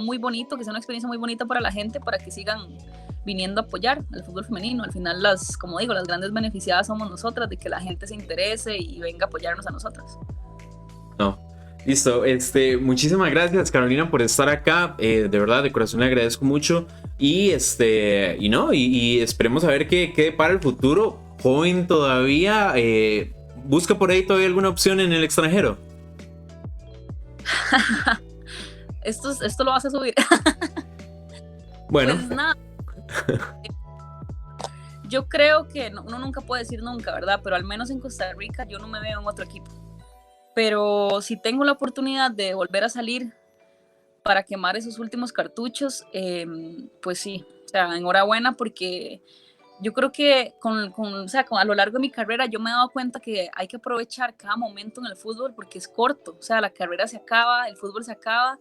muy bonito, que sea una experiencia muy bonita para la gente, para que sigan viniendo a apoyar al fútbol femenino. Al final, como digo, las grandes beneficiadas somos nosotras, de que la gente se interese y venga a apoyarnos a nosotras. No. Listo, muchísimas gracias Carolina por estar acá, de verdad de corazón le agradezco mucho y esperemos a ver qué para el futuro. Joven todavía, busca por ahí todavía alguna opción en el extranjero. Esto lo vas a subir. Bueno, pues nada. Yo creo que uno nunca puede decir nunca, ¿verdad? Pero al menos en Costa Rica yo no me veo en otro equipo. Pero si tengo la oportunidad de volver a salir para quemar esos últimos cartuchos, pues sí, o sea, enhorabuena, porque yo creo que a lo largo de mi carrera yo me he dado cuenta que hay que aprovechar cada momento en el fútbol porque es corto, o sea, la carrera se acaba, el fútbol se acaba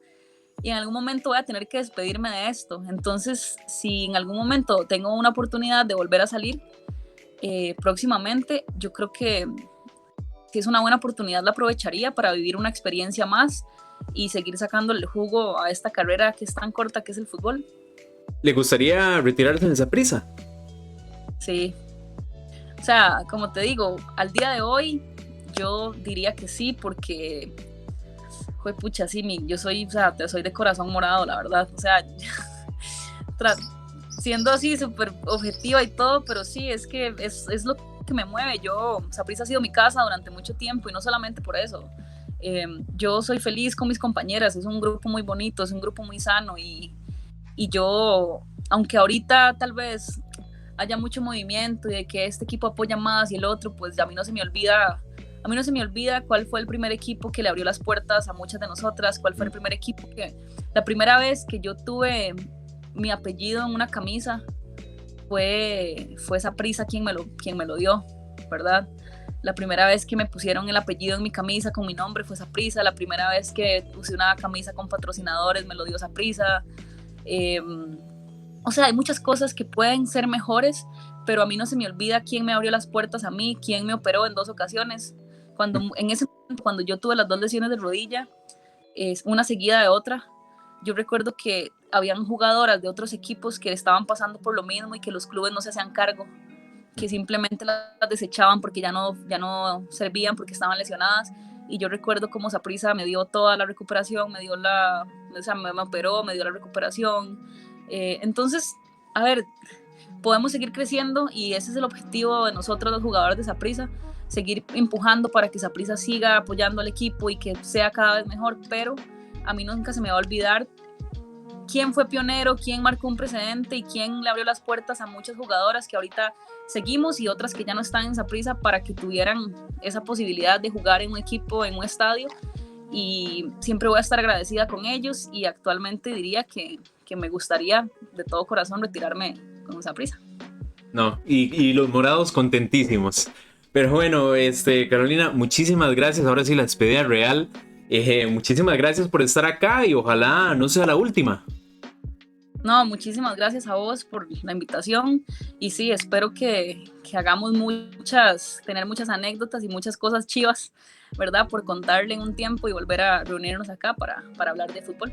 y en algún momento voy a tener que despedirme de esto. Entonces, si en algún momento tengo una oportunidad de volver a salir próximamente, yo creo que si es una buena oportunidad la aprovecharía para vivir una experiencia más y seguir sacando el jugo a esta carrera que es tan corta que es el fútbol. ¿Le gustaría retirarse en Saprissa? Sí. O sea, como te digo, al día de hoy yo diría que sí, porque pucha, sí, yo soy de corazón morado, la verdad. O sea, siendo así súper objetiva y todo, pero sí, es que es lo que me mueve. Saprissa ha sido mi casa durante mucho tiempo y no solamente por eso. Yo soy feliz con mis compañeras, es un grupo muy bonito, es un grupo muy sano y yo, aunque ahorita tal vez haya mucho movimiento y de que este equipo apoya más y el otro, pues a mí no se me olvida A mí no se me olvida cuál fue el primer equipo que le abrió las puertas a muchas de nosotras, cuál fue el primer equipo que, la primera vez que yo tuve mi apellido en una camisa, fue Saprissa quien me lo dio, ¿verdad? La primera vez que me pusieron el apellido en mi camisa con mi nombre fue Saprissa. La primera vez que usé una camisa con patrocinadores me lo dio Saprissa. O sea, hay muchas cosas que pueden ser mejores, pero a mí no se me olvida quién me abrió las puertas a mí, quién me operó en 2 ocasiones. En ese momento, cuando yo tuve las 2 lesiones de rodilla, una seguida de otra, yo recuerdo que habían jugadoras de otros equipos que estaban pasando por lo mismo y que los clubes no se hacían cargo, que simplemente las desechaban porque ya no servían porque estaban lesionadas. Y yo recuerdo cómo Saprissa me dio toda la recuperación, me operó, me dio la recuperación. Entonces, a ver, podemos seguir creciendo y ese es el objetivo de nosotros los jugadores de Saprissa, seguir empujando para que Saprissa siga apoyando al equipo y que sea cada vez mejor, pero a mí nunca se me va a olvidar quién fue pionero, quién marcó un precedente y quién le abrió las puertas a muchas jugadoras que ahorita seguimos y otras que ya no están en Saprissa para que tuvieran esa posibilidad de jugar en un equipo, en un estadio, y siempre voy a estar agradecida con ellos y actualmente diría que me gustaría de todo corazón retirarme con Saprissa. No, y los morados contentísimos. Pero bueno, Carolina, muchísimas gracias. Ahora sí la despedida real. Muchísimas gracias por estar acá y ojalá no sea la última. No, muchísimas gracias a vos por la invitación y sí, espero que hagamos tener muchas anécdotas y muchas cosas chivas, ¿verdad? Por contarle en un tiempo y volver a reunirnos acá para hablar de fútbol.